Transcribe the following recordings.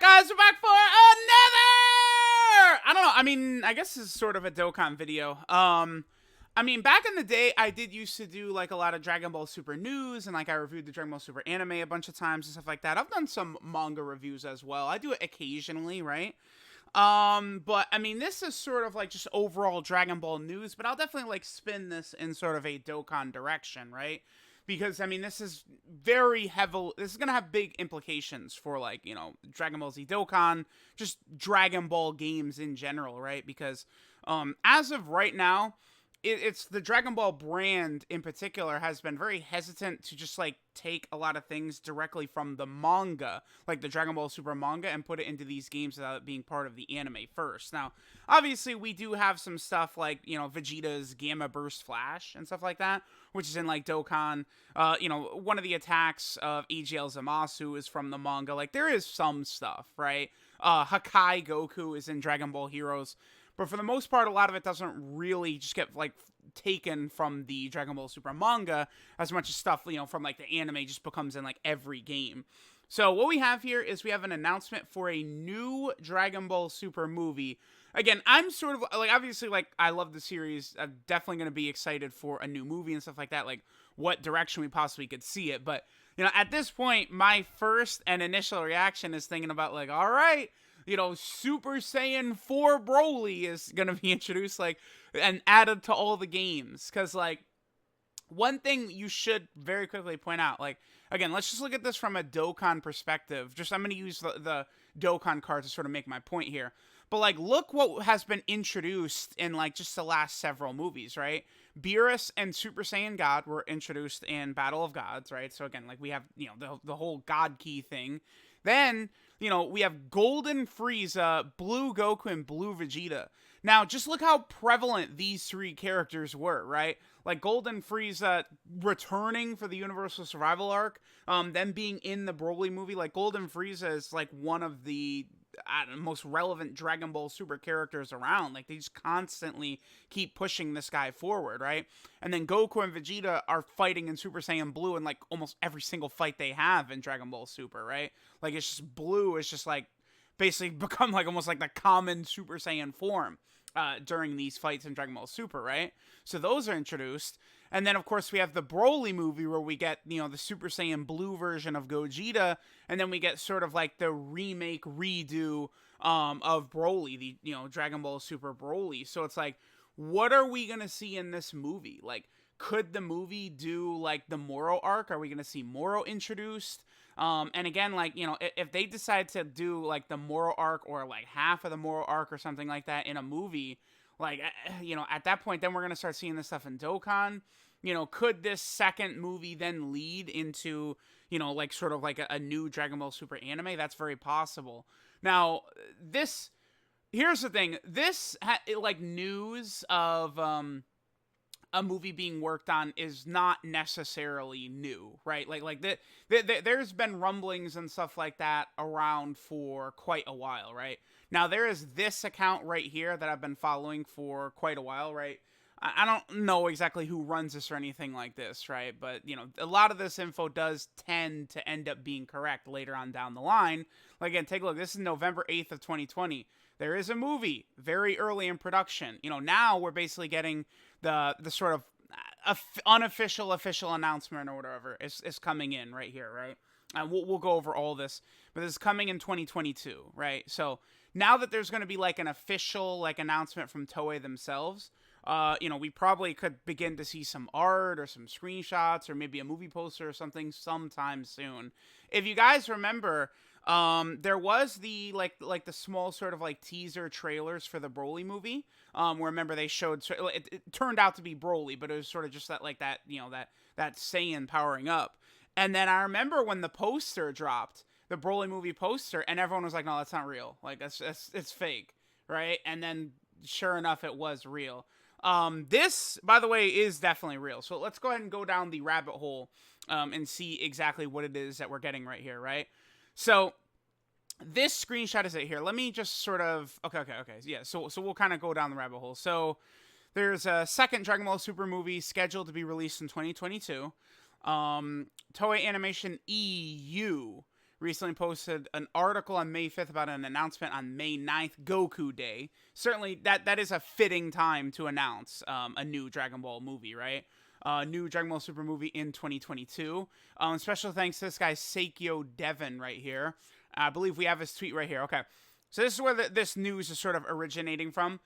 guys, we're back for another. I don't know. I mean, I guess this is sort of a Dokkan video. I mean, back in the day, I did used to do like a lot of Dragon Ball Super news, and like I reviewed the Dragon Ball Super anime a bunch of times and stuff like that. I've done some manga reviews as well. I do it occasionally, right? But I mean, this is sort of like just overall Dragon Ball news, but I'll definitely like spin this in sort of a Dokkan direction, right? Because I mean, this is very heavy. This is gonna have big implications for like Dragon Ball Z Dokkan, just Dragon Ball games in general, right? Because as of right now, it's the Dragon Ball brand in particular has been very hesitant to just like take a lot of things directly from the manga, like the Dragon Ball Super manga, and put it into these games without it being part of the anime first. Now, obviously, we do have some stuff like Vegeta's Gamma Burst Flash and stuff like that, which is in like Dokkan. One of the attacks of AGL Zamasu is from the manga. Like there is some stuff, right? Hakai Goku is in Dragon Ball Heroes. But for the most part, a lot of it doesn't really just get like taken from the Dragon Ball Super manga as much as stuff, from like the anime just becomes in like every game. So what we have here is we have an announcement for a new Dragon Ball Super movie. Again, I'm sort of like, obviously, like I love the series. I'm definitely going to be excited for a new movie and stuff like that. Like what direction we possibly could see it. But, at this point, my first and initial reaction is thinking about like, all right, Super Saiyan 4 Broly is going to be introduced, like, and added to all the games. Because, like, one thing you should very quickly point out, like, again, let's just look at this from a Dokkan perspective. I'm going to use the Dokkan card to sort of make my point here. But, like, look what has been introduced in, like, just the last several movies, right? Beerus and Super Saiyan God were introduced in Battle of Gods, right? So, again, like, we have, the whole God Key thing. Then, we have Golden Frieza, Blue Goku, and Blue Vegeta. Now, just look how prevalent these three characters were, right? Like Golden Frieza returning for the Universal Survival Arc, them being in the Broly movie. Like Golden Frieza is like one of the most relevant Dragon Ball Super characters around. Like they just constantly keep pushing this guy forward, right? And then Goku and Vegeta are fighting in Super Saiyan Blue in like almost every single fight they have in Dragon Ball Super, right? Like it's just Blue is just like basically become like almost like the common Super Saiyan form during these fights in Dragon Ball Super, right? So those are introduced. And then, of course, we have the Broly movie where we get, the Super Saiyan Blue version of Gogeta, and then we get sort of like the remake, redo of Broly, the, Dragon Ball Super Broly. So it's like, what are we going to see in this movie? Like, could the movie do, like, the Moro arc? Are we going to see Moro introduced? And again, like, if they decide to do, like, the Moro arc or, like, half of the Moro arc or something like that in a movie, like, at that point, then we're going to start seeing this stuff in Dokkan. Could this second movie then lead into, like, sort of like a new Dragon Ball Super anime? That's very possible. Now, here's the thing. This, like, news of, a movie being worked on is not necessarily new, right? There's been rumblings and stuff like that around for quite a while, right? Now, there is this account right here that I've been following for quite a while, right? I don't know exactly who runs this or anything like this, right? But, a lot of this info does tend to end up being correct later on down the line. Like, again, take a look. This is November 8th of 2020. There is a movie very early in production. Now we're basically getting the sort of unofficial official announcement or whatever is coming in right here, right? And we'll go over all this, but this is coming in 2022, right? So now that there's going to be like an official like announcement from Toei themselves, we probably could begin to see some art or some screenshots or maybe a movie poster or something sometime soon. If you guys remember, there was the like the small sort of like teaser trailers for the Broly movie. Where remember they showed it turned out to be Broly, but it was sort of just that like that that Saiyan powering up. And then I remember when the poster dropped, the Broly movie poster, and everyone was like, "No, that's not real. Like it's fake, right?" And then sure enough, it was real. This, by the way, is definitely real. So let's go ahead and go down the rabbit hole and see exactly what it is that we're getting right here, right? So this screenshot is it here. Let me just sort of okay. Yeah, so we'll kind of go down the rabbit hole. So there's a second Dragon Ball Super movie scheduled to be released in 2022. Toei Animation EU recently posted an article on May 5th about an announcement on May 9th, Goku Day. Certainly, that is a fitting time to announce a new Dragon Ball movie, right? New Dragon Ball Super movie in 2022. Special thanks to this guy, Seikyo Devon, right here. I believe we have his tweet right here. Okay. So this is where this news is sort of originating from.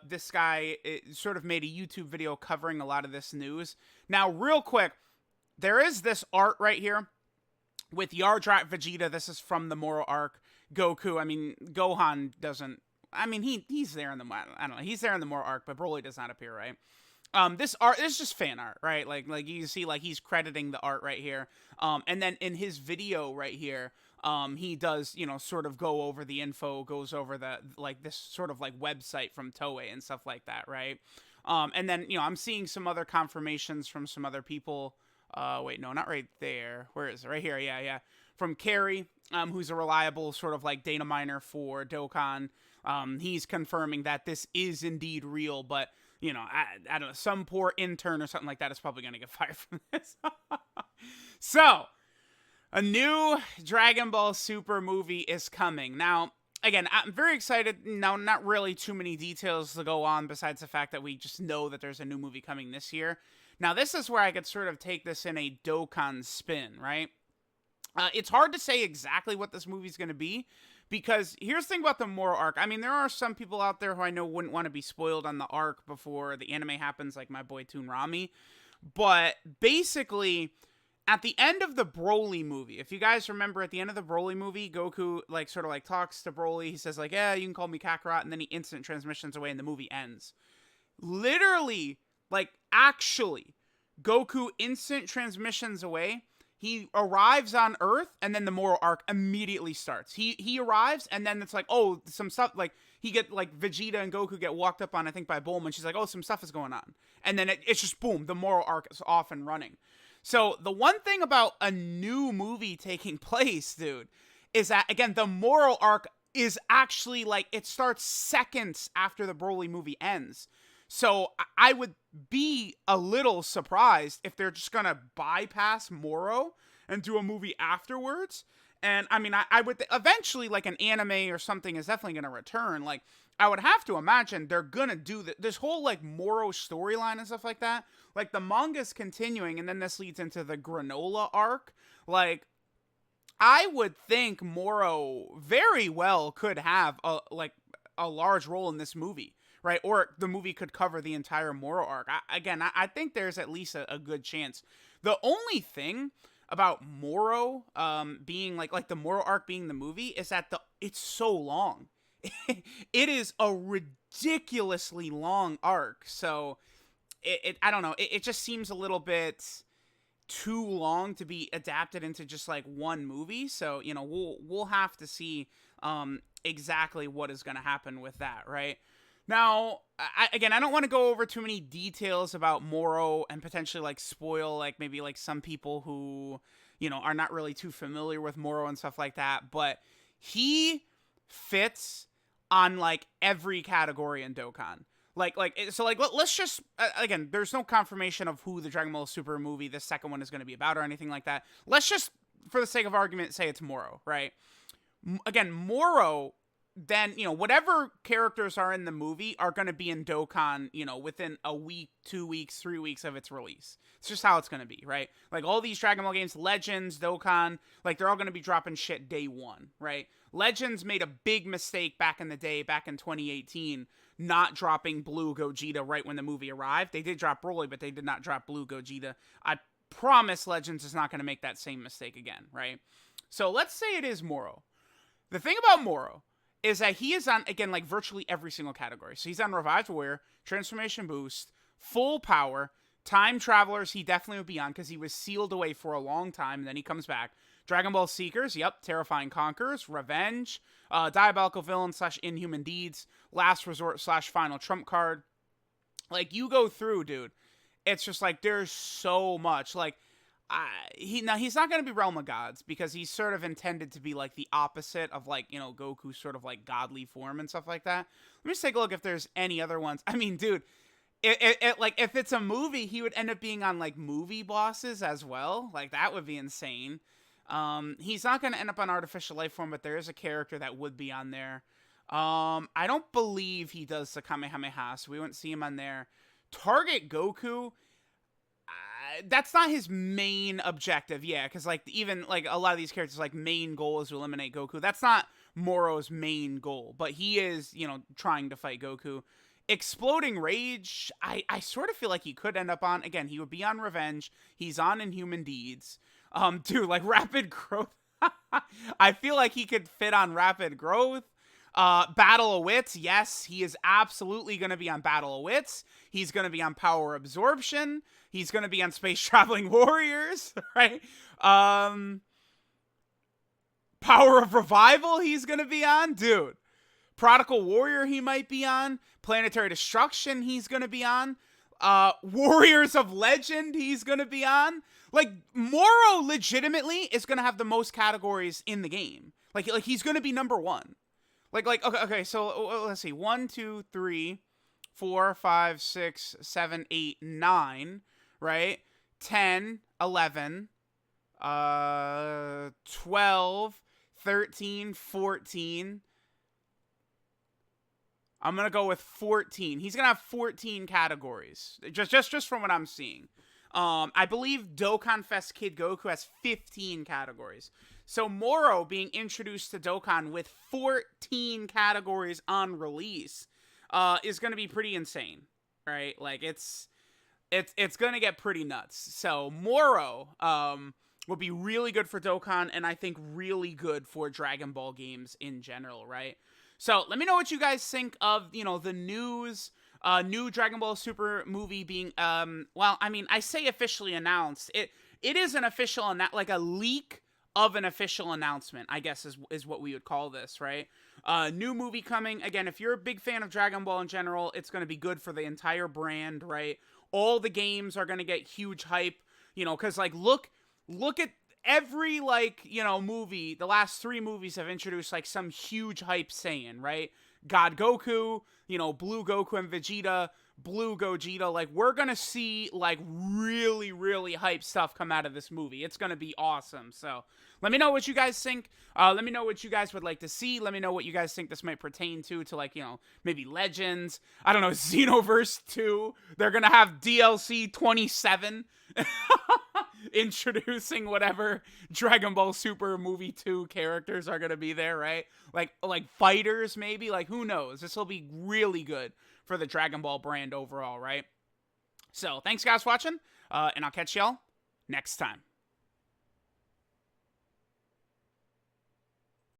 This guy sort of made a YouTube video covering a lot of this news. Now, real quick, there is this art right here with Yardrat Vegeta. This is from the Moro arc. Goku, I mean, Gohan doesn't, I mean, he's there in the, I don't know, he's there in the Moro arc, but Broly does not appear, right? This art is just fan art, right? Like you see, like he's crediting the art right here. And then in his video right here, he does, sort of go over the info, goes over the, like this sort of like website from Toei and stuff like that, right? And then, I'm seeing some other confirmations from some other people. Wait, no, not right there. Where is it? Right here. Yeah. From Carrie, who's a reliable sort of like data miner for Dokkan. He's confirming that this is indeed real, but I don't know, some poor intern or something like that is probably going to get fired from this. So, a new Dragon Ball Super movie is coming. Now, again, I'm very excited. Now, not really too many details to go on besides the fact that we just know that there's a new movie coming this year. Now, this is where I could sort of take this in a Dokkan spin, right? It's hard to say exactly what this movie's going to be, because here's the thing about the Moro arc. I mean, there are some people out there who I know wouldn't want to be spoiled on the arc before the anime happens, like my boy Toon Rami. But basically, at the end of the Broly movie, if you guys remember, at the end of the Broly movie, Goku, like, sort of, like, talks to Broly. He says, like, yeah, you can call me Kakarot, and then he instant transmissions away, and the movie ends. Literally, like, actually, Goku instant transmissions away. He arrives on Earth, and then the Moro arc immediately starts. He arrives, and then it's like, oh, some stuff, like, he get, like, Vegeta and Goku get walked up on, I think, by Bulma, and she's like, oh, some stuff is going on. And then it's just, boom, the Moro arc is off and running. So, the one thing about a new movie taking place, dude, is that, again, the Moro arc is actually, like, it starts seconds after the Broly movie ends. So I would be a little surprised if they're just going to bypass Moro and do a movie afterwards. And I mean, I would eventually, like, an anime or something is definitely going to return. Like, I would have to imagine they're going to do this whole, like, Moro storyline and stuff like that. Like, the manga's continuing, and then this leads into the Granola arc. Like, I would think Moro very well could have a large role in this movie. Right, or the movie could cover the entire Moro arc. I think there's at least a good chance. The only thing about Moro being like the Moro arc being the movie is that it's so long. It is a ridiculously long arc. So I don't know. It just seems a little bit too long to be adapted into just like one movie. So we'll have to see exactly what is going to happen with that, right? Now, I don't want to go over too many details about Moro and potentially, like, spoil, like, maybe, like, some people who, are not really too familiar with Moro and stuff like that, but he fits on, like, every category in Dokkan. Let's just, again, there's no confirmation of who the Dragon Ball Super movie, the second one, is going to be about or anything like that. Let's just, for the sake of argument, say it's Moro, right? Again, Moro, then, whatever characters are in the movie are going to be in Dokkan, within a week, 2 weeks, 3 weeks of its release. It's just how it's going to be, right? Like, all these Dragon Ball games, Legends, Dokkan, like, they're all going to be dropping shit day one, right? Legends made a big mistake back in the day, back in 2018, not dropping Blue Gogeta right when the movie arrived. They did drop Broly, but they did not drop Blue Gogeta. I promise Legends is not going to make that same mistake again, right? So, let's say it is Moro. The thing about Moro is that he is on, again, like, virtually every single category. So he's on Revived Warrior, Transformation Boost, Full Power, Time Travelers, he definitely would be on, because he was sealed away for a long time, and then he comes back. Dragon Ball Seekers, yep, Terrifying Conquerors, Revenge, Diabolical Villain / Inhuman Deeds, Last Resort / Final Trump Card. Like, you go through, dude, it's just, like, there's so much, like, he's not going to be Realm of Gods, because he's sort of intended to be, like, the opposite of, like, Goku's sort of, like, godly form and stuff like that. Let me just take a look if there's any other ones. I mean, dude, if it's a movie, he would end up being on, like, movie bosses as well. Like, that would be insane. He's not going to end up on Artificial Life Form, but there is a character that would be on there. I don't believe he does the Kamehameha, so we wouldn't see him on there. Target Goku, that's not his main objective, yeah, because like even like a lot of these characters, like main goal is to eliminate Goku. That's not Moro's main goal, but he is, trying to fight Goku. Exploding Rage, I sort of feel like he could end up on, again, he would be on Revenge. He's on Inhuman Deeds. Dude, like Rapid Growth. I feel like he could fit on Rapid Growth. Battle of Wits, yes, he is absolutely going to be on Battle of Wits. He's going to be on Power Absorption. He's going to be on Space Traveling Warriors, right? Power of Revival, he's going to be on, dude. Prodigal Warrior, he might be on. Planetary Destruction, he's going to be on. Warriors of Legend, he's going to be on. Like, Moro legitimately is going to have the most categories in the game. Like he's going to be number one. Okay, so let's see. 1, 2, 3, 4, 5, 6, 7, 8, 9, right? 10, 11, 12, 13, 14. I'm going to go with 14. He's going to have 14 categories. Just from what I'm seeing. I believe Dokkan Fest Kid Goku has 15 categories. So Moro being introduced to Dokkan with 14 categories on release is going to be pretty insane, right? Like it's going to get pretty nuts. So Moro will be really good for Dokkan, and I think really good for Dragon Ball games in general, right? So let me know what you guys think of, the news, new Dragon Ball Super movie being, I say officially announced. It is an official, like a leak of an official announcement, I guess is what we would call this, right? New movie coming. Again, if you're a big fan of Dragon Ball in general, it's going to be good for the entire brand, right? All the games are going to get huge hype, because like look at every movie. The last 3 movies have introduced like some huge hype Saiyan, right? God Goku, Blue Goku and Vegeta, Blue Gogeta. Like, we're gonna see like really, really hype stuff come out of this movie. It's gonna be awesome. So let me know what you guys think. Let me know what you guys would like to see. Let me know what you guys think this might pertain to like, maybe Legends. I don't know, Xenoverse 2. They're gonna have DLC 27. Introducing whatever Dragon Ball Super Movie 2 characters are going to be there, right? Like fighters, maybe? Like, who knows? This will be really good for the Dragon Ball brand overall, right? So, thanks guys for watching, and I'll catch y'all next time.